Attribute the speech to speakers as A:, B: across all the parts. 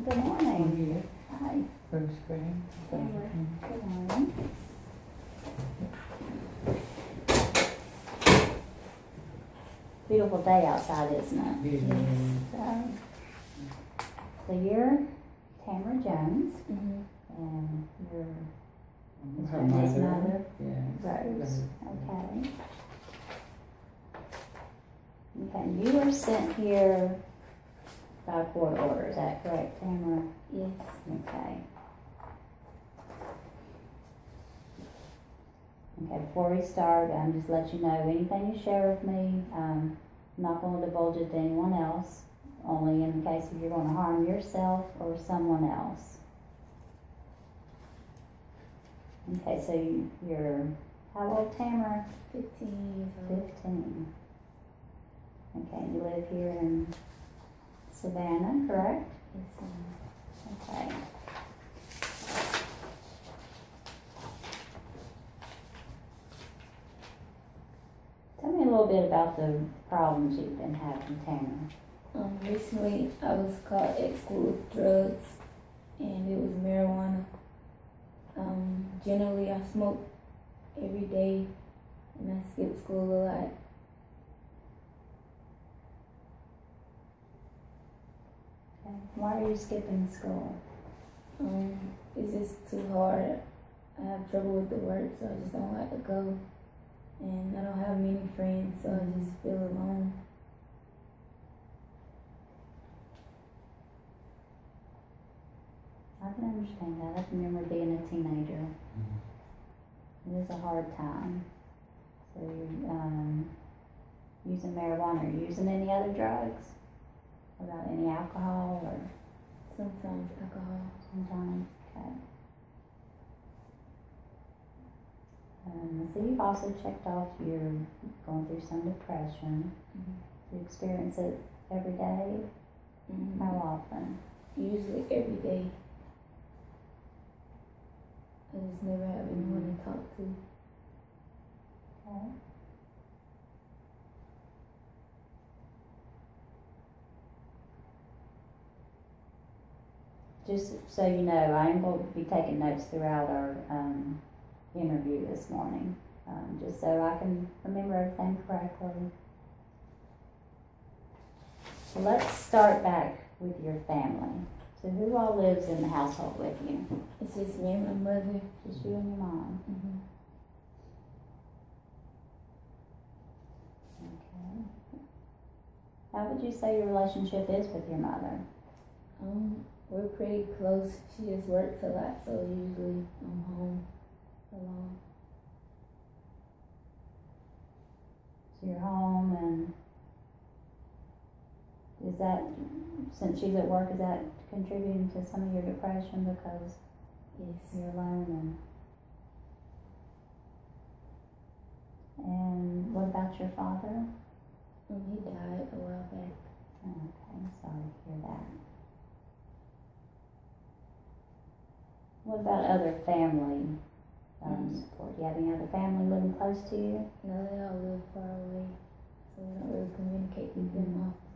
A: Good morning.
B: Here,
A: Hi.
B: full screen.
A: Tamara. Good morning. Beautiful day outside, isn't it? So you're Tamara Jones, and you're Miss
B: Her
A: Renee's
B: mother.
A: mother,
B: Yeah.
A: Rose. Okay. Okay, you were sent here by court order, is that correct, Tamara?
C: Yes.
A: Okay. Okay, before we start, just let you know, anything you share with me, I'm not going to divulge it to anyone else, only in the case if you're going to harm yourself or someone else. Okay, so you're, how old, Tamara?
C: 15 years old.
A: 15. Okay, you live here in Savannah, correct?
C: Yes,
A: Okay. Tell me a little bit about the problems you've been having, Tamara.
C: Recently I was caught at school with drugs, and it was marijuana. Generally I smoke every day, and I skip school a lot.
A: Okay. Why are you skipping school?
C: It's just too hard. I have trouble with the work, so I just don't like to go. And I don't have many friends, so I just feel alone.
A: I can understand that. I can remember being a teenager. It is a hard time. So you're using marijuana. Are you using any other drugs? What about any alcohol or
C: Sometimes alcohol.
A: sometimes? Okay. So you've also checked off you're going through some depression. You experience it every day? How often?
C: Usually every day. I just never have anyone to talk to.
A: Okay. Just so you know, I am going to be taking notes throughout our interview this morning, just so I can remember everything correctly. So let's start back with your family. So who all lives in the household with you?
C: It's just me and my mother.
A: Just you and your mom. Okay. How would you say your relationship is with your mother?
C: We're pretty close. She just works a lot, so usually I'm home alone.
A: So you're home, and is that, since she's at work, is that contributing to some of your depression because
C: Yes.
A: you're alone? And what about your father?
C: He died a while back.
A: Okay, I'm sorry to hear that. What about other family support? Do you have any other family living close to you?
C: No, they all live far away, so we don't really communicate with them often.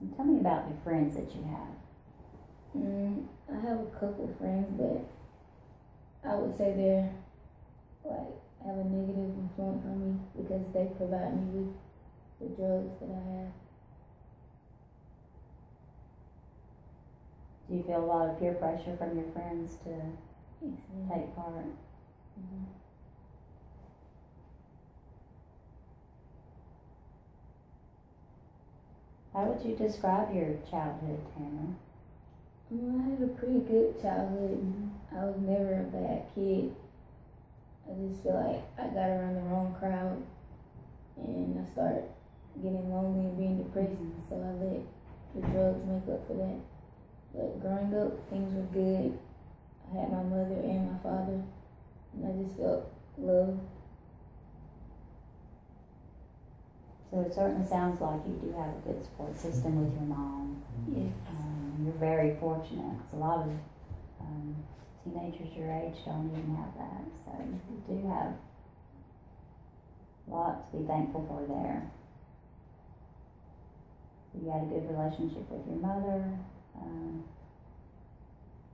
A: And tell me about the friends that you have.
C: I have a couple friends, but I would say they're have a negative influence on me because they provide me with the drugs that I have.
A: Do you feel a lot of peer pressure from your friends to
C: Yes, ma'am.
A: take part? How would you describe your childhood, Tamara?
C: I had a pretty good childhood. I was never a bad kid. I just feel like I got around the wrong crowd, and I started getting lonely and being depressed, so I let the drugs make up for that. But growing up, things were good. I had my mother and my father, and I just felt love.
A: So it certainly sounds like you do have a good support system with your mom.
C: Yes.
A: You're very fortunate, 'cause a lot of teenagers your age don't even have that. So you do have a lot to be thankful for there. You you had a good relationship with your mother.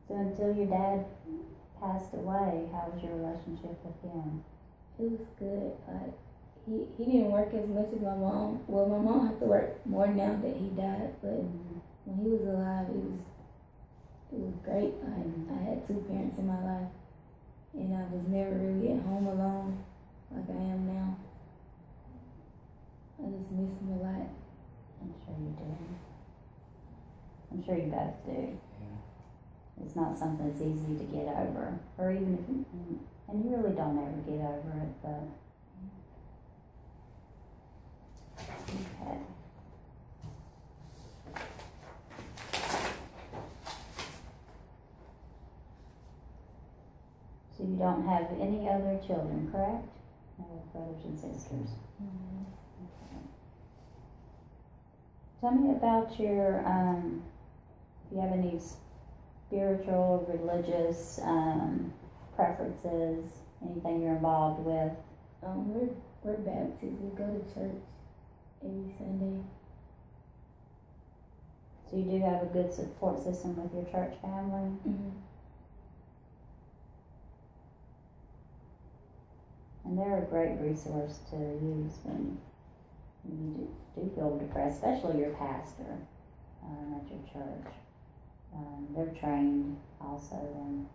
A: So until your dad passed away, how was your relationship with him?
C: It was good. Like he didn't work as much as my mom. Well, my mom had to work more now that he died, but when he was alive, it was great. I had two parents in my life, and I was never really at home alone like I am now. I just miss him a lot.
A: I'm sure you do. I'm sure you both do.
B: Yeah.
A: It's not something that's easy to get over, or even if you, and you really don't ever get over it, but okay. So you don't have any other children, correct? No brothers and sisters.
C: Mm-hmm.
A: Okay. Tell me about your, if you have any spiritual, religious preferences, anything you're involved with.
C: We're Baptist. We go to church every Sunday.
A: So you do have a good support system with your church family?
C: Mm-hmm.
A: And they're a great resource to use when you do feel depressed, especially your pastor at your church. They're trained also in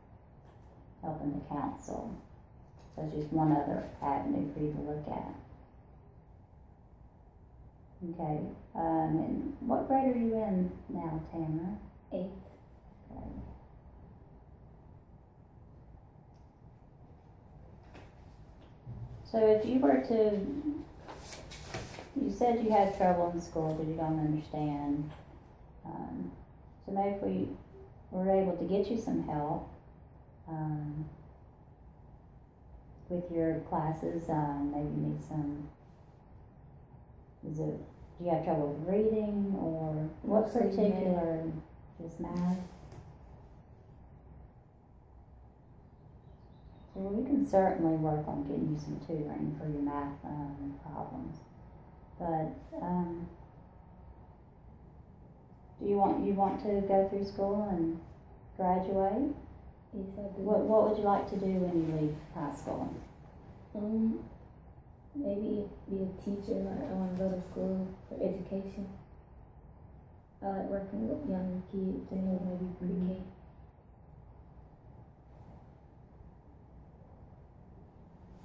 A: helping to counsel. So it's just one other avenue for you to look at. Okay. And what grade are you in now, Tamara?
C: 8th.
A: Okay. So if you were to, you said you had trouble in school that you don't understand. So maybe if we were able to get you some help with your classes, maybe you need some, do you have trouble with reading or what
C: Mostly
A: particular, just math? So we can certainly work on getting you some tutoring for your math problems. But do you want to go through school and graduate?
C: Yes, I do.
A: What would you like to do when you leave high school?
C: Maybe be a teacher. Like I want to go to school for education. I like working with younger kids and maybe pre-K.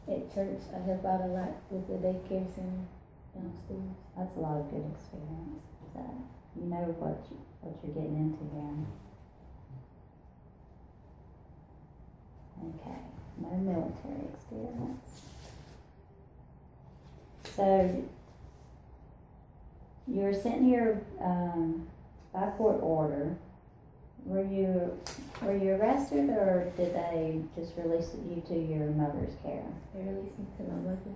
C: At church, I help out a lot with the daycare center downstairs.
A: That's a lot of good experience. So you know what you're getting into then. Okay, no military experience. So you were sent here by court order. Were you arrested, or did they just release you to your mother's care?
C: They released me to my mother's care.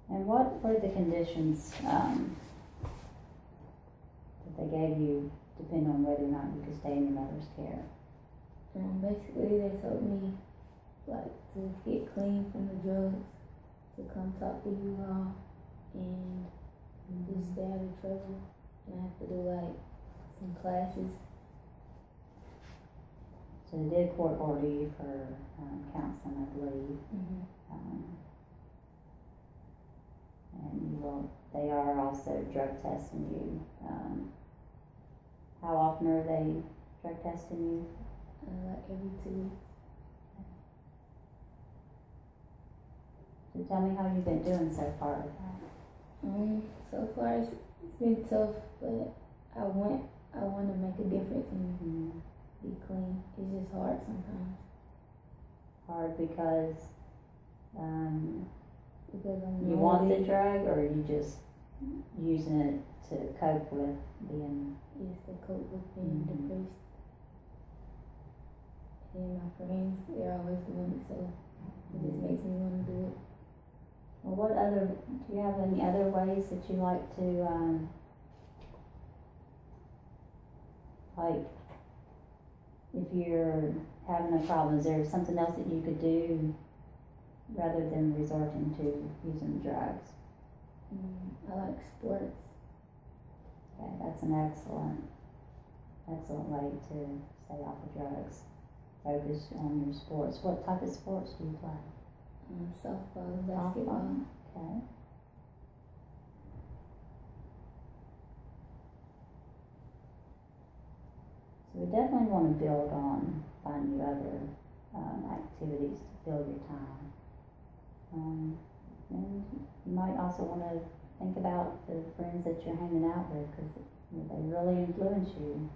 A: And what were the conditions that they gave you, depending on whether or not you could stay in your mother's care?
C: Basically, they told me like to get clean from the drugs, to come talk to you all, and just stay out of trouble. And I have to do like some classes.
A: So they did court order you for counseling, I believe. And they are also drug testing you. How often are they drug testing you?
C: Like every 2 weeks.
A: So tell me how you've been doing so far with that.
C: So far it's been tough, but I want to make a difference and be clean. It's just hard sometimes.
A: Hard because
C: I'm
A: you want the
C: lonely.
A: drug, or are you just using it to cope with being?
C: Yes, to cope with being depressed. And my friends, they're always doing it, so it just makes me want to do it.
A: Well, do you have any other ways that you like to like, if you're having a problem, is there something else that you could do rather than resorting to using drugs?
C: I like sports.
A: Okay, that's an excellent way to stay off of drugs. Focus on your sports. What type of sports do you play?
C: Softball, basketball.
A: Okay. So we definitely want to build on finding you other activities to fill your time. And you might also want to think about the friends that you're hanging out with, because they really influence you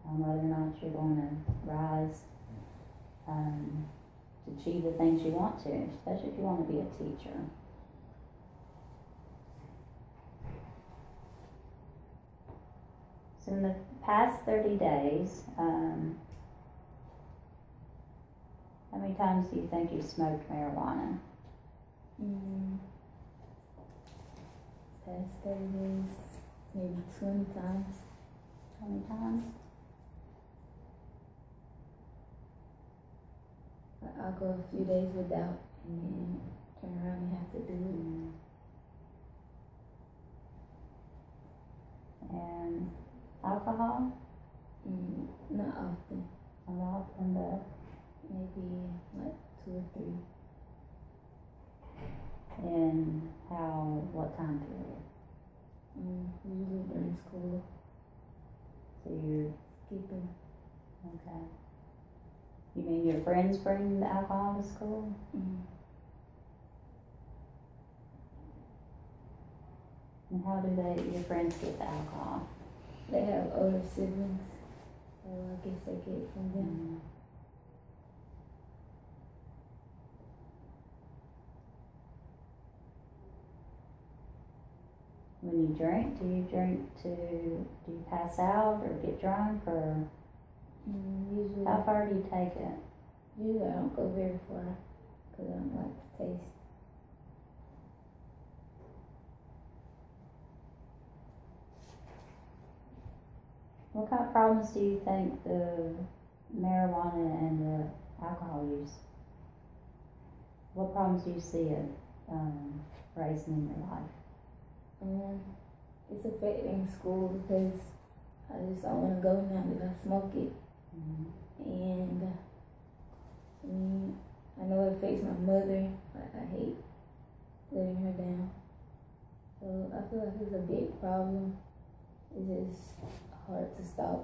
A: on whether or not you're going to rise to achieve the things you want to, especially if you want to be a teacher. So in the past 30 days, how many times do you think you smoked marijuana?
C: Past 30 days, maybe 20 times.
A: 20 times?
C: I'll go a few days without and then turn around and have to do
A: it. And alcohol?
C: Not often.
A: Not often, but
C: maybe like 2 or 3.
A: In what time period?
C: Usually during school.
A: So you're
C: skipping.
A: Okay. You mean your friends bring the alcohol to school? And how do your friends get the alcohol?
C: They have older siblings, so I guess they get it from them.
A: When you drink, do you pass out or get drunk, or
C: Usually.
A: how far do you take it?
C: Usually I don't go very far because I don't like the taste.
A: What kind of problems do you think the marijuana and the alcohol use? What problems do you see it raising in your life?
C: It's affecting school because I just don't want to go now that I smoke it. And I know it affects my mother. I hate letting her down. So I feel like it's a big problem. It's just hard to stop.